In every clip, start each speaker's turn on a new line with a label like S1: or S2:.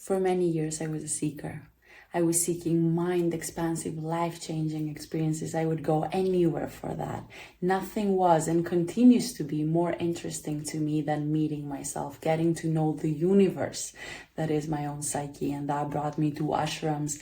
S1: For many years, I was a seeker. I was seeking mind-expansive, life-changing experiences. I would go anywhere for that. Nothing was and continues to be more interesting to me than meeting myself, getting to know the universe that is my own psyche. And that brought me to ashrams,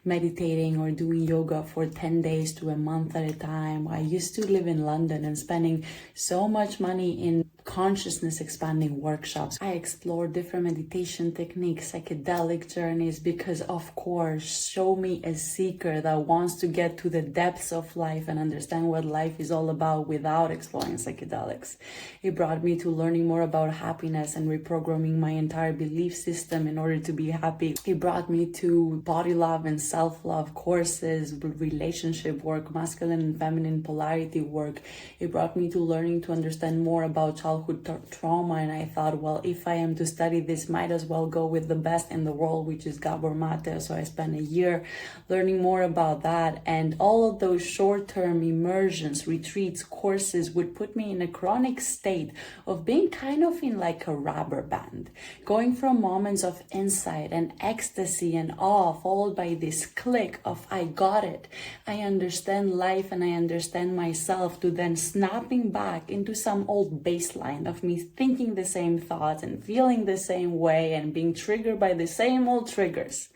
S1: meditating or doing yoga for 10 days to a month at a time. I used to live in London and spending so much money in consciousness expanding workshops. I explored different meditation techniques, psychedelic journeys, because of course, show me a seeker that wants to get to the depths of life and understand what life is all about without exploring psychedelics. It brought me to learning more about happiness and reprogramming my entire belief system in order to be happy. It brought me to body love and self-love courses, relationship work, masculine and feminine polarity work. It brought me to learning to understand more about childhood trauma, and I thought, well, if I am to study this, might as well go with the best in the world, which is Gabor Mate. So I spent a year learning more about that, and all of those short-term immersions, retreats, courses would put me in a chronic state of being kind of in like a rubber band, going from moments of insight and ecstasy and awe, followed by this click of I got it, I understand life and I understand myself, to then snapping back into some old baseline of me thinking the same thoughts and feeling the same way and being triggered by the same old triggers.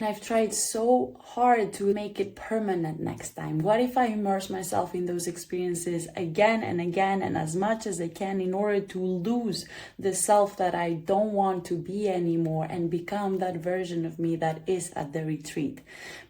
S1: And I've tried so hard to make it permanent next time. What if I immerse myself in those experiences again and again and as much as I can in order to lose the self that I don't want to be anymore and become that version of me that is at the retreat?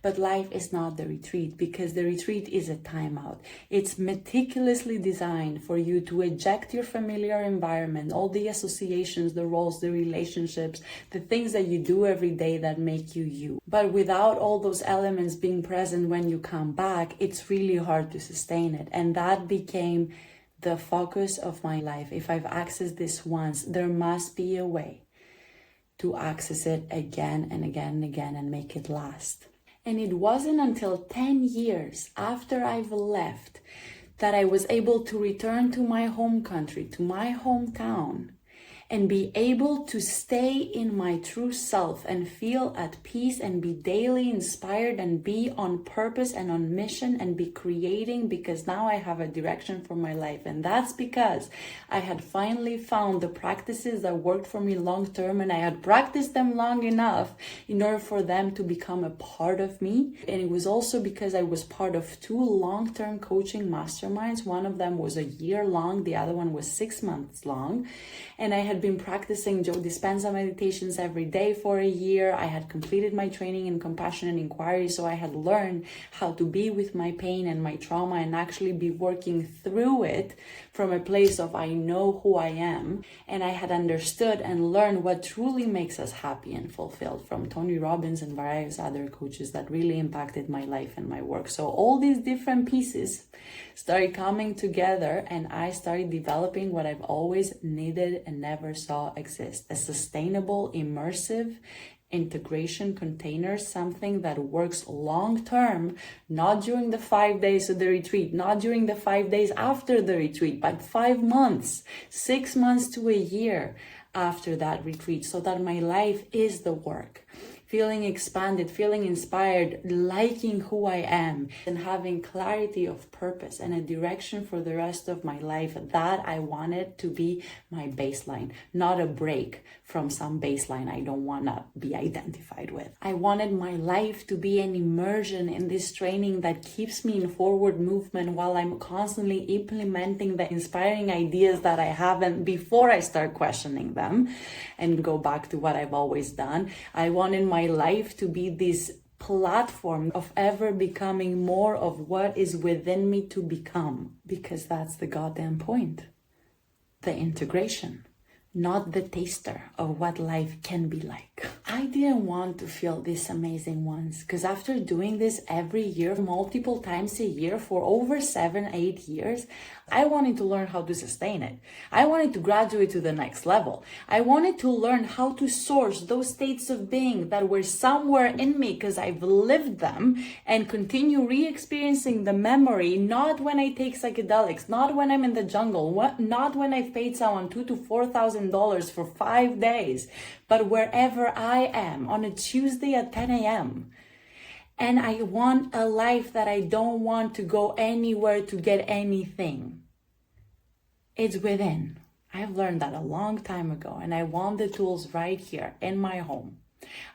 S1: But life is not the retreat, because the retreat is a timeout. It's meticulously designed for you to eject your familiar environment, all the associations, the roles, the relationships, the things that you do every day that make you you. But without all those elements being present when you come back, it's really hard to sustain it. And that became the focus of my life. If I've accessed this once, there must be a way to access it again and again and again and make it last. And it wasn't until 10 years after I've left that I was able to return to my home country, to my hometown, and be able to stay in my true self and feel at peace and be daily inspired and be on purpose and on mission and be creating, because now I have a direction for my life. And that's because I had finally found the practices that worked for me long term, and I had practiced them long enough in order for them to become a part of me. And it was also because I was part of 2 long-term coaching masterminds. One of them was a year long, the other one was 6 months long. And I had been practicing Joe Dispenza meditations every day for a year. I had completed my training in compassion and inquiry, so I had learned how to be with my pain and my trauma and actually be working through it from a place of I know who I am. And I had understood and learned what truly makes us happy and fulfilled from Tony Robbins and various other coaches that really impacted my life and my work. So all these different pieces started coming together, and I started developing what I've always needed and never saw exist: a sustainable, immersive integration container, something that works long term, not during the 5 days of the retreat, not during the 5 days after the retreat, but 5 months, 6 months to a year after that retreat, so that my life is the work. Feeling expanded, feeling inspired, liking who I am, and having clarity of purpose and a direction for the rest of my life. That I wanted to be my baseline, not a break from some baseline I don't want to be identified with. I wanted my life to be an immersion in this training that keeps me in forward movement while I'm constantly implementing the inspiring ideas that I have, and before I start questioning them and go back to what I've always done. I wanted my life to be this platform of ever becoming more of what is within me to become, because that's the goddamn point. The integration, not the taster of what life can be like. I didn't want to feel this amazing once, because after doing this every year, multiple times a year for over 7-8 years, I wanted to learn how to sustain it. I wanted to graduate to the next level. I wanted to learn how to source those states of being that were somewhere in me because I've lived them, and continue re-experiencing the memory, not when I take psychedelics, not when I'm in the jungle, not when I've paid someone $2,000 to $4,000 for 5 days, but wherever I am on a Tuesday at 10 a.m. And I want a life that I don't want to go anywhere to get anything. It's within. I've learned that a long time ago, and I want the tools right here in my home.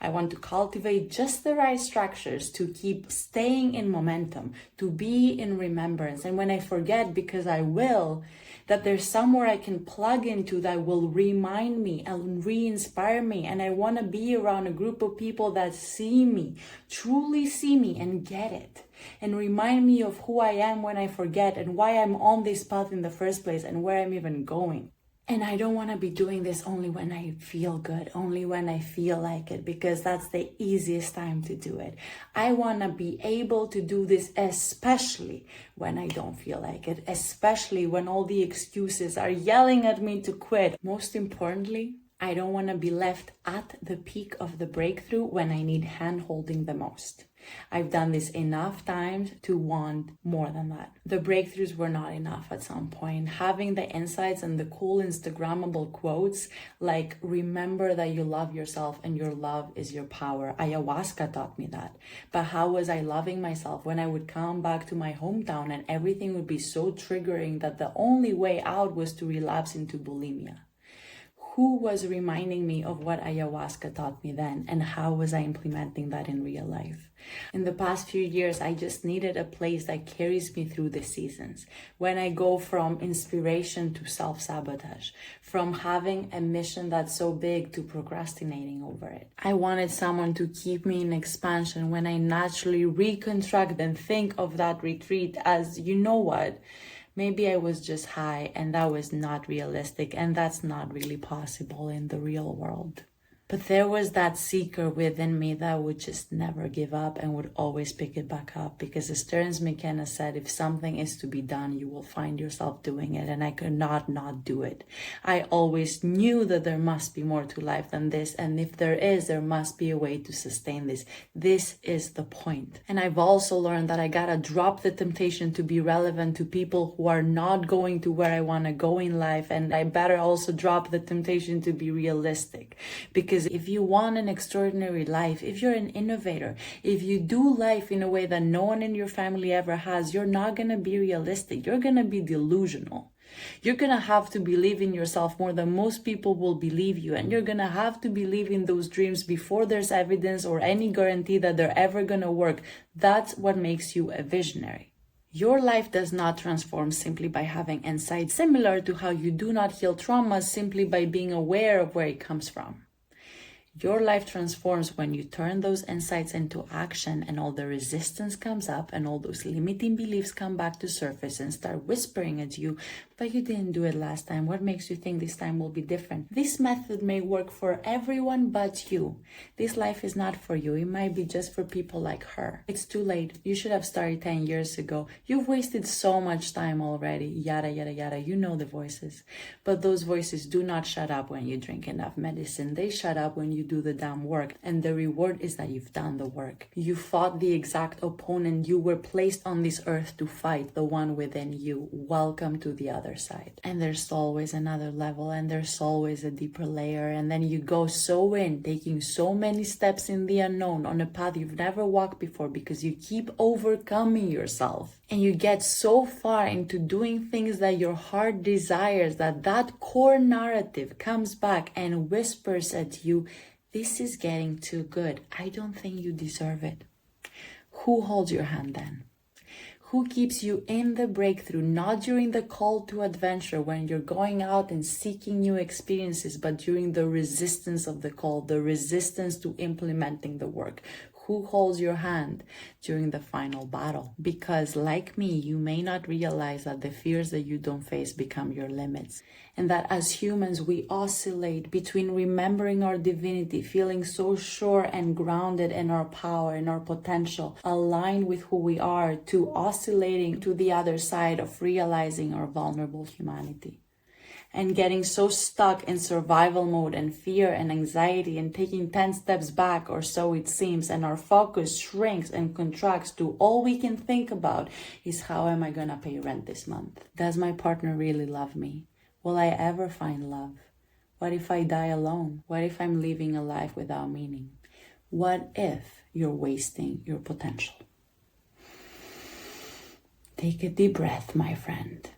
S1: I want to cultivate just the right structures to keep staying in momentum, to be in remembrance. And when I forget, because I will, that there's somewhere I can plug into that will remind me and re-inspire me. And I want to be around a group of people that see me, truly see me and get it. And remind me of who I am when I forget and why I'm on this path in the first place and where I'm even going. And I don't want to be doing this only when I feel good, only when I feel like it, because that's the easiest time to do it. I want to be able to do this especially when I don't feel like it, especially when all the excuses are yelling at me to quit. Most importantly, I don't want to be left at the peak of the breakthrough when I need hand-holding the most. I've done this enough times to want more than that. The breakthroughs were not enough at some point. Having the insights and the cool Instagrammable quotes like, remember that you love yourself and your love is your power. Ayahuasca taught me that. But how was I loving myself when I would come back to my hometown and everything would be so triggering that the only way out was to relapse into bulimia? Who was reminding me of what ayahuasca taught me then, and how was I implementing that in real life? In the past few years, I just needed a place that carries me through the seasons. When I go from inspiration to self-sabotage, from having a mission that's so big to procrastinating over it. I wanted someone to keep me in expansion when I naturally reconstruct and think of that retreat as, you know what? Maybe I was just high and that was not realistic, and that's not really possible in the real world. But there was that seeker within me that would just never give up and would always pick it back up, because as Terence McKenna said, if something is to be done, you will find yourself doing it, and I could not do it. I always knew that there must be more to life than this, and if there is, there must be a way to sustain this. This is the point. And I've also learned that I gotta drop the temptation to be relevant to people who are not going to where I want to go in life, and I better also drop the temptation to be realistic, because if you want an extraordinary life, if you're an innovator, if you do life in a way that no one in your family ever has, you're not going to be realistic. You're going to be delusional. You're going to have to believe in yourself more than most people will believe you. And you're going to have to believe in those dreams before there's evidence or any guarantee that they're ever going to work. That's what makes you a visionary. Your life does not transform simply by having insight, similar to how you do not heal traumas simply by being aware of where it comes from. Your life transforms when you turn those insights into action, and all the resistance comes up and all those limiting beliefs come back to surface and start whispering at you, but you didn't do it last time. What makes you think this time will be different? This method may work for everyone but you. This life is not for you. It might be just for people like her. It's too late. You should have started 10 years ago. You've wasted so much time already. Yada, yada, yada. You know the voices. But those voices do not shut up when you drink enough medicine. They shut up when you do the damn work, and the reward is that you've done the work. You fought the exact opponent you were placed on this earth to fight, the one within you. Welcome to the other side. And there's always another level, and there's always a deeper layer, and then you go so in, taking so many steps in the unknown on a path you've never walked before, because you keep overcoming yourself, and you get so far into doing things that your heart desires that that core narrative comes back and whispers at you, this is getting too good. I don't think you deserve it. Who holds your hand then? Who keeps you in the breakthrough, not during the call to adventure when you're going out and seeking new experiences, but during the resistance of the call, the resistance to implementing the work? Who holds your hand during the final battle? Because like me, you may not realize that the fears that you don't face become your limits. And that as humans, we oscillate between remembering our divinity, feeling so sure and grounded in our power and our potential, aligned with who we are, to oscillating to the other side of realizing our vulnerable humanity. And getting so stuck in survival mode and fear and anxiety and taking 10 steps back, or so it seems, and our focus shrinks and contracts to all we can think about is, how am I gonna pay rent this month? Does my partner really love me? Will I ever find love? What if I die alone? What if I'm living a life without meaning? What if you're wasting your potential? Take a deep breath, my friend,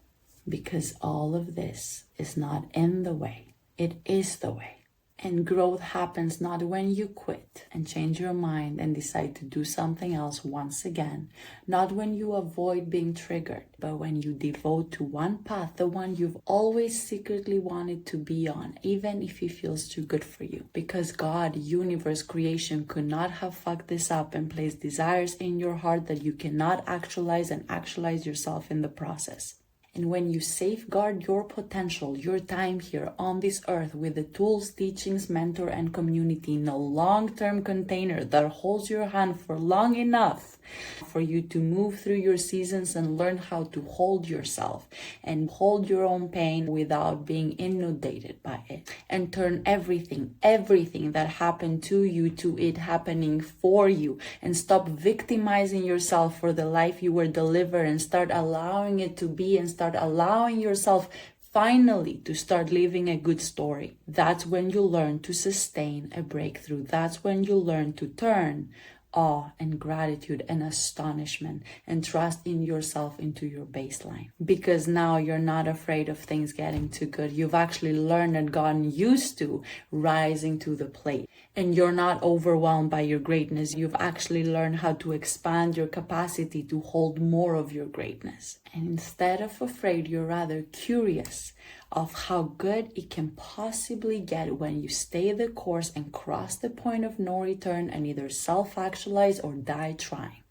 S1: because all of this is not in the way. It is the way. And growth happens not when you quit and change your mind and decide to do something else once again, not when you avoid being triggered, but when you devote to one path, the one you've always secretly wanted to be on, even if it feels too good for you. Because God, universe, creation could not have fucked this up and placed desires in your heart that you cannot actualize and actualize yourself in the process. And when you safeguard your potential, your time here on this earth with the tools, teachings, mentor, and community in a long-term container that holds your hand for long enough for you to move through your seasons and learn how to hold yourself and hold your own pain without being inundated by it, and turn everything that happened to you to it happening for you, and stop victimizing yourself for the life you were delivered and start allowing it to be, and start allowing yourself finally to start living a good story. That's when you learn to sustain a breakthrough. That's when you learn to turn awe and gratitude and astonishment and trust in yourself into your baseline. Because now you're not afraid of things getting too good. You've actually learned and gotten used to rising to the plate. And you're not overwhelmed by your greatness. You've actually learned how to expand your capacity to hold more of your greatness. And instead of afraid, you're rather curious of how good it can possibly get when you stay the course and cross the point of no return and either self-actualize or die trying.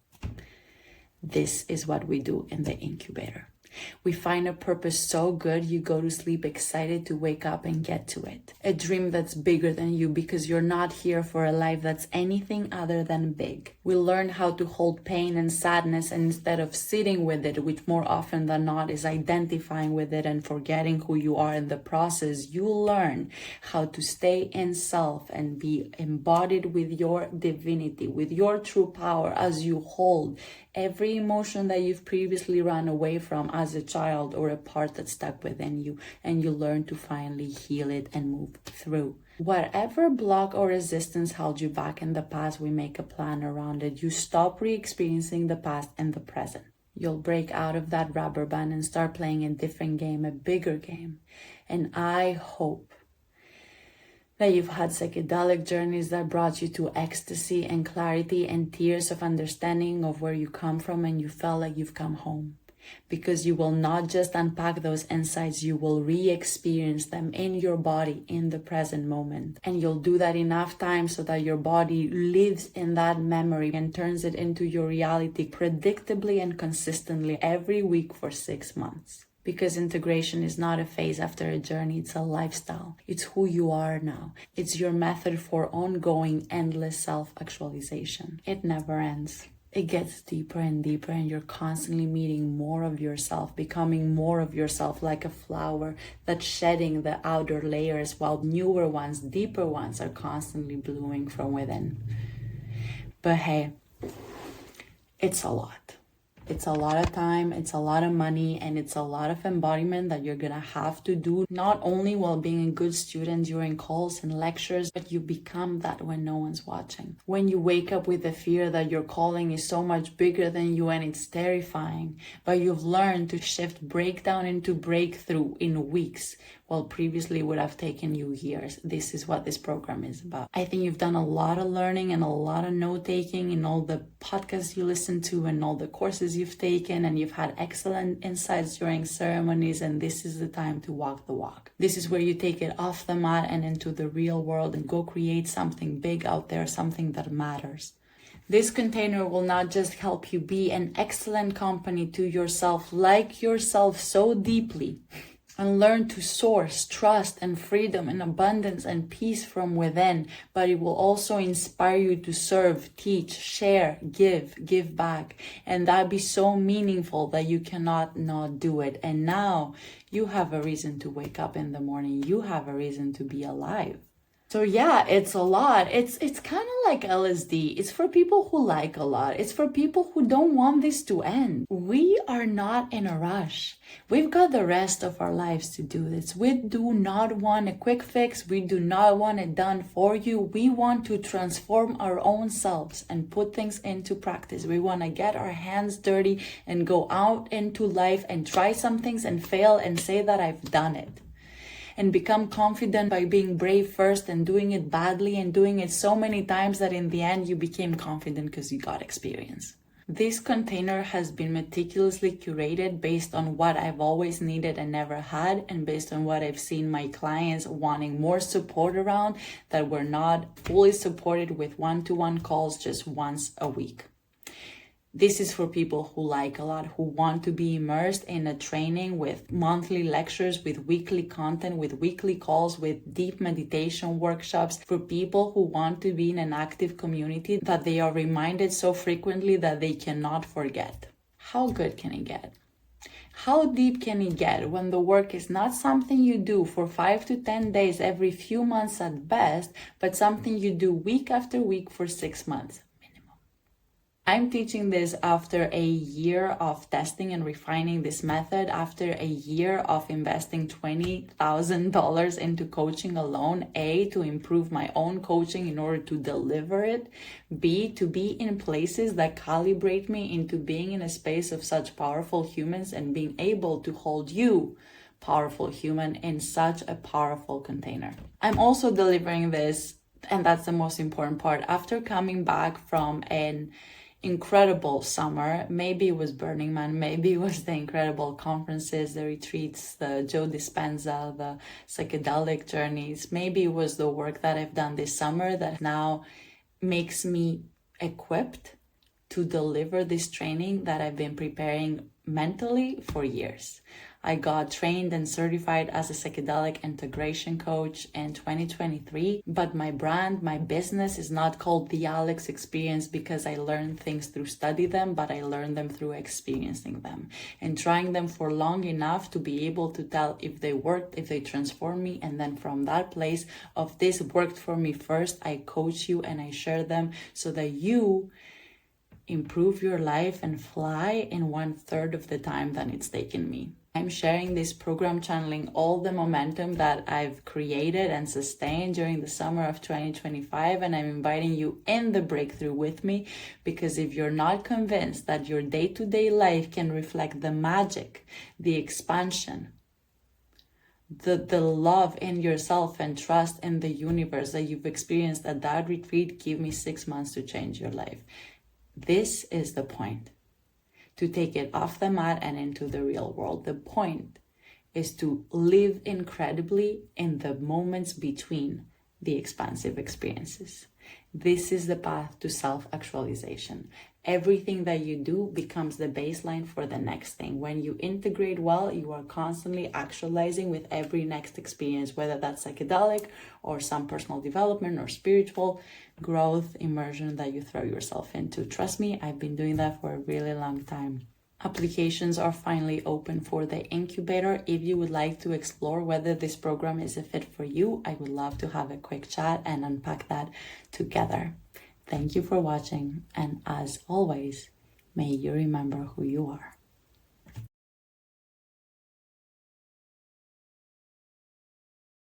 S1: This is what we do in the incubator. We find a purpose so good you go to sleep excited to wake up and get to it. A dream that's bigger than you because you're not here for a life that's anything other than big. We learn how to hold pain and sadness, and instead of sitting with it, which more often than not is identifying with it and forgetting who you are in the process, you learn how to stay in self and be embodied with your divinity, with your true power as you hold every emotion that you've previously run away from as a child or a part that's stuck within you, and you learn to finally heal it and move through. Whatever block or resistance held you back in the past, we make a plan around it. You stop re-experiencing the past and the present. You'll break out of that rubber band and start playing a different game, a bigger game. And I hope that you've had psychedelic journeys that brought you to ecstasy and clarity and tears of understanding of where you come from, and you felt like you've come home. Because you will not just unpack those insights, you will re-experience them in your body in the present moment. And you'll do that enough times so that your body lives in that memory and turns it into your reality predictably and consistently every week for 6 months. Because integration is not a phase after a journey, it's a lifestyle. It's who you are now. It's your method for ongoing, endless self-actualization. It never ends. It gets deeper and deeper, and you're constantly meeting more of yourself, becoming more of yourself, like a flower that's shedding the outer layers while newer ones, deeper ones are constantly blooming from within. But hey, it's a lot. It's a lot of time, it's a lot of money, and it's a lot of embodiment that you're gonna have to do, not only while being a good student during calls and lectures, but you become that when no one's watching. When you wake up with the fear that your calling is so much bigger than you and it's terrifying, but you've learned to shift breakdown into breakthrough in weeks, while previously would have taken you years. This is what this program is about. I think you've done a lot of learning and a lot of note-taking in all the podcasts you listen to and all the courses you've taken, and you've had excellent insights during ceremonies, and this is the time to walk the walk. This is where you take it off the mat and into the real world and go create something big out there, something that matters. This container will not just help you be an excellent company to yourself, like yourself so deeply, and learn to source trust and freedom and abundance and peace from within, but it will also inspire you to serve, teach, share, give back, and that be so meaningful that you cannot not do it. And now you have a reason to wake up in the morning. You have a reason to be alive. So yeah, it's a lot. It's kind of like LSD. It's for people who like a lot. It's for people who don't want this to end. We are not in a rush. We've got the rest of our lives to do this. We do not want a quick fix. We do not want it done for you. We want to transform our own selves and put things into practice. We want to get our hands dirty and go out into life and try some things and fail and say that I've done it. And become confident by being brave first and doing it badly and doing it so many times that in the end you became confident because you got experience. This container has been meticulously curated based on what I've always needed and never had, and based on what I've seen my clients wanting more support around that were not fully supported with one-to-one calls just once a week. This is for people who like a lot, who want to be immersed in a training with monthly lectures, with weekly content, with weekly calls, with deep meditation workshops, for people who want to be in an active community that they are reminded so frequently that they cannot forget. How good can it get? How deep can it get when the work is not something you do for 5 to 10 days every few months at best, but something you do week after week for 6 months? I'm teaching this after a year of testing and refining this method, after a year of investing $20,000 into coaching alone, A, to improve my own coaching in order to deliver it, B, to be in places that calibrate me into being in a space of such powerful humans and being able to hold you, powerful human, in such a powerful container. I'm also delivering this, and that's the most important part, after coming back from an incredible summer. Maybe it was Burning Man, maybe it was the incredible conferences, the retreats, the Joe Dispenza, the psychedelic journeys. Maybe it was the work that I've done this summer that now makes me equipped to deliver this training that I've been preparing mentally for years. I got trained and certified as a psychedelic integration coach in 2023, but my brand, my business is not called The Alex Experience because I learned things through study them, but I learned them through experiencing them and trying them for long enough to be able to tell if they worked, if they transformed me. And then from that place of this worked for me first, I coach you and I share them so that you improve your life and fly in 1/3 of the time than it's taken me. I'm sharing this program channeling all the momentum that I've created and sustained during the summer of 2025, and I'm inviting you in the breakthrough with me, because if you're not convinced that your day-to-day life can reflect the magic, the expansion, the love in yourself and trust in the universe that you've experienced at that retreat, give me 6 months to change your life. This is the point. To take it off the mat and into the real world. The point is to live incredibly in the moments between the expansive experiences. This is the path to self-actualization. Everything that you do becomes the baseline for the next thing. When you integrate well, you are constantly actualizing with every next experience, whether that's psychedelic or some personal development or spiritual growth, immersion that you throw yourself into. Trust me, I've been doing that for a really long time. Applications are finally open for the incubator. If you would like to explore whether this program is a fit for you, I would love to have a quick chat and unpack that together. Thank you for watching, and as always, may you remember who you are.